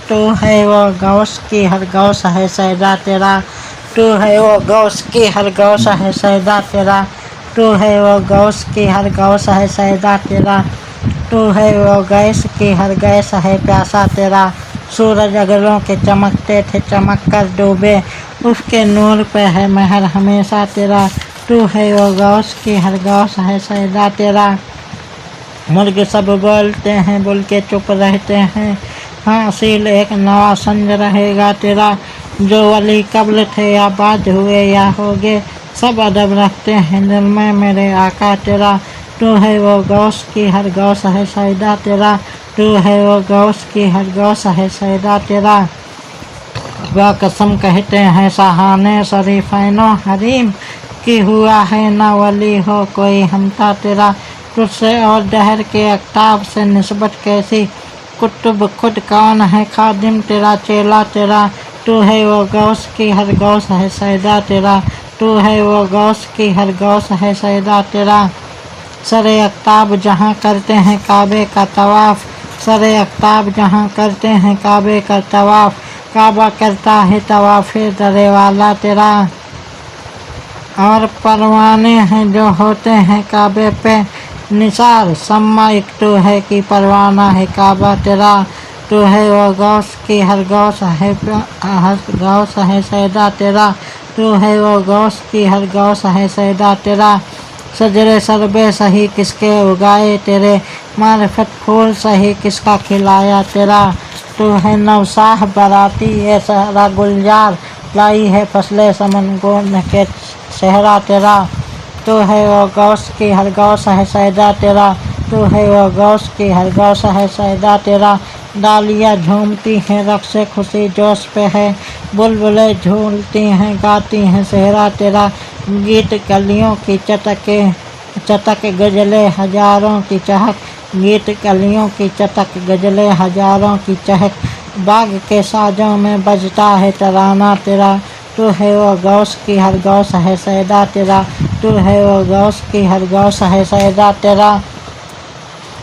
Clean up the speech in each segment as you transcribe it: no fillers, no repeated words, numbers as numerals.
तू है वो गौस की हर गौस है सैदा तेरा, तू है वो गौस की हर गौस है सैदा तेरा, तू है वो गौस की हर गौस है सैदा तेरा, तू है वो गैस की हर गैस है प्यासा तेरा। सूरज अगलों के चमकते थे चमक कर डूबे, उसके नूर पे है महर हमेशा तेरा, तू है वो गौस की हर गौस है सैदा तेरा। मुर्गे सब बोलते हैं बोल के चुप रहते हैं, हाँ असील एक नवा संज रहेगा तेरा। जो वली कब्ल थे या बाद हुए या होगे, सब अदब रखते हैं दिल में मेरे आका तेरा, तू है वो गौस की हर गौस है सैदा तेरा, तू है वो गौस की हर गौस है सैदा तेरा। वह कसम कहते हैं सहाने शरीफैनो हरीम, कि हुआ है ना वली हो कोई हमता तेरा। तुझसे और दहर के अख्ताब से निस्बत कैसी, कुतुब खुद कौन है खादिम तेरा चेला तेरा, तू है वो गौस की हर गौस है सैदा तेरा, तू है वो गौस की हर गौस है सैदा तेरा। सरे अख्ताब जहाँ करते हैं काबे का तवाफ़, सरे अख्ताब जहाँ करते हैं काबे का तवाफ़, काबा करता है तवाफ़े दरे वाला तेरा। और परवाने हैं जो होते हैं काबे पे निसार, सम्मा एक तो है कि परवाना है काबा तेरा, तो है वो गौस की हर गौस है सैदा तेरा, तो है वो गौस की हर गौस है सैदा तेरा। सजरे सरबे सही किसके उगाए तेरे, मारिफत फूल सही किसका खिलाया तेरा, तो है नवसाह बराती ये सहरा गुलजार, लाई है फसले समन गोन के सहरा तेरा, तो है वो गौस की हर गौस है सैदा तेरा, तो है वो गौस की हर गौस है सैदा तेरा। डालियाँ झूमती हैं रक़्स खुशी जोश पे है, बुलबुलें झूलती हैं गाती हैं सेहरा तेरा। गीत कलियों की चटक गजले हजारों की चहक, गीत कलियों की चटक गजले हजारों की चहक, बाग के साजों में बजता है तराना तेरा, तू है वो गौस की हर गौस है सैदा तेरा, तू है वो गौस की हर गौस है सैदा तेरा।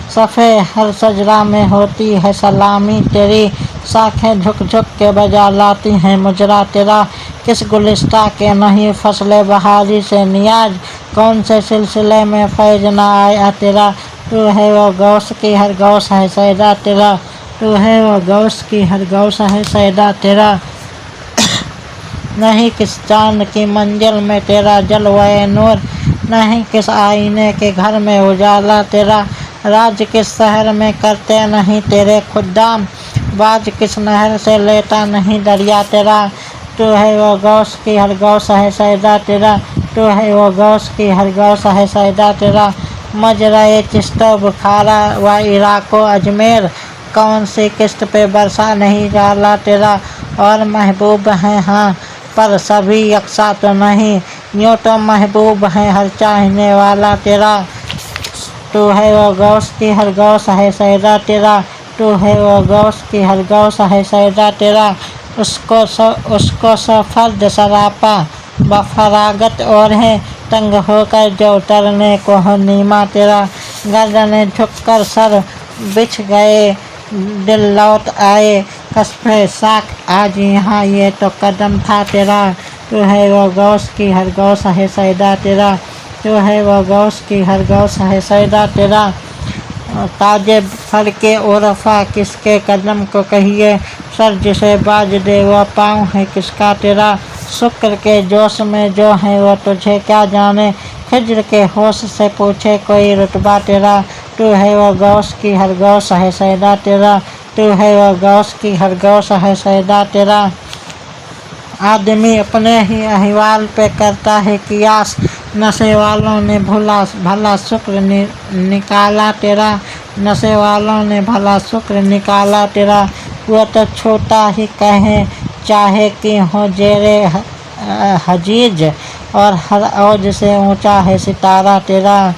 सफ़े हर सजरा में होती है सलामी तेरी, शाखें झुक झुक के बजा लाती हैं मुजरा तेरा। किस गुलिस्ता के नहीं फसले बहारी से नियाज, कौन से सिलसिले में फैज ना आया तेरा, तू है वो गौस की हर गौस है सैदा तेरा, तू है वो गौस की हर गौस है सैदा तेरा। नहीं किस चांद की मंजिल में तेरा जलवाए नूर, नहीं किस आईने के घर में उजाला तेरा। राज किस शहर में करते नहीं तेरे खुदाम, बाज किस नहर से लेता नहीं दरिया तेरा, तू है वो गौस की हर गौस है सैदा तेरा, तू है वो गौस की हर गौस है सैदा तेरा। मजराए चिश्तो बुखारा व इराको अजमेर, कौन सी किस्त पे बरसा नहीं डाला तेरा। और महबूब हैं हाँ पर सभी यकसा तो नहीं, यूँ तो महबूब है हर चाहने वाला तेरा, तू है वो गौस की हर गौस है सैदा तेरा, तू है वो गौस की हर गौस है सैदा तेरा। उसको फर्द सरापा बफरागत और है, तंग होकर जो उतरने को हो नीमा तेरा। गर्दनें झुककर सर बिछ गए दिल लौट आए, कस्बे साख आज यहाँ ये तो कदम था तेरा, तू है वो गौस की हर गौस है सैदा तेरा, तू है वो गौस की हर गौस है सैदा तेरा। ताजे फर के उरफा किसके कदम को कहिए, सर जिसे बाज दे वो पाँव है किसका तेरा। शुक्र के जोश में जो है वो तुझे क्या जाने, खिज्र के होश से पूछे कोई रुतबा तेरा, तू है वो गौस की हर गौस है सैदा तेरा, तू है वो गौस की हर गौस है सैदा तेरा। आदमी अपने ही अहवाल पे करता है कियास, नशे वालों ने भला शुक्र निकाला तेरा, नशे वालों ने भला शुक्र निकाला तेरा। वो तो छोटा ही कहे चाहे कि हो जेरे हजीज, और हर औज से ऊंचा है सितारा तेरा,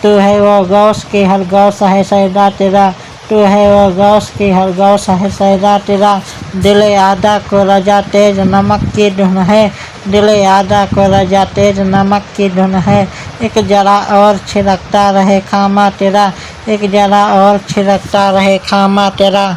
तू है वो गौस की हर गौस है सैदा तेरा, तू है वो गौस की हर गौस है सैदा तेरा। दिल आदा को रजा तेज नमक की धुन है, दिल आदा को रजा तेज नमक की धुन है। एक जरा और छिड़कता रहे खामा तेरा, एक जरा और छिड़कता रहे खामा तेरा।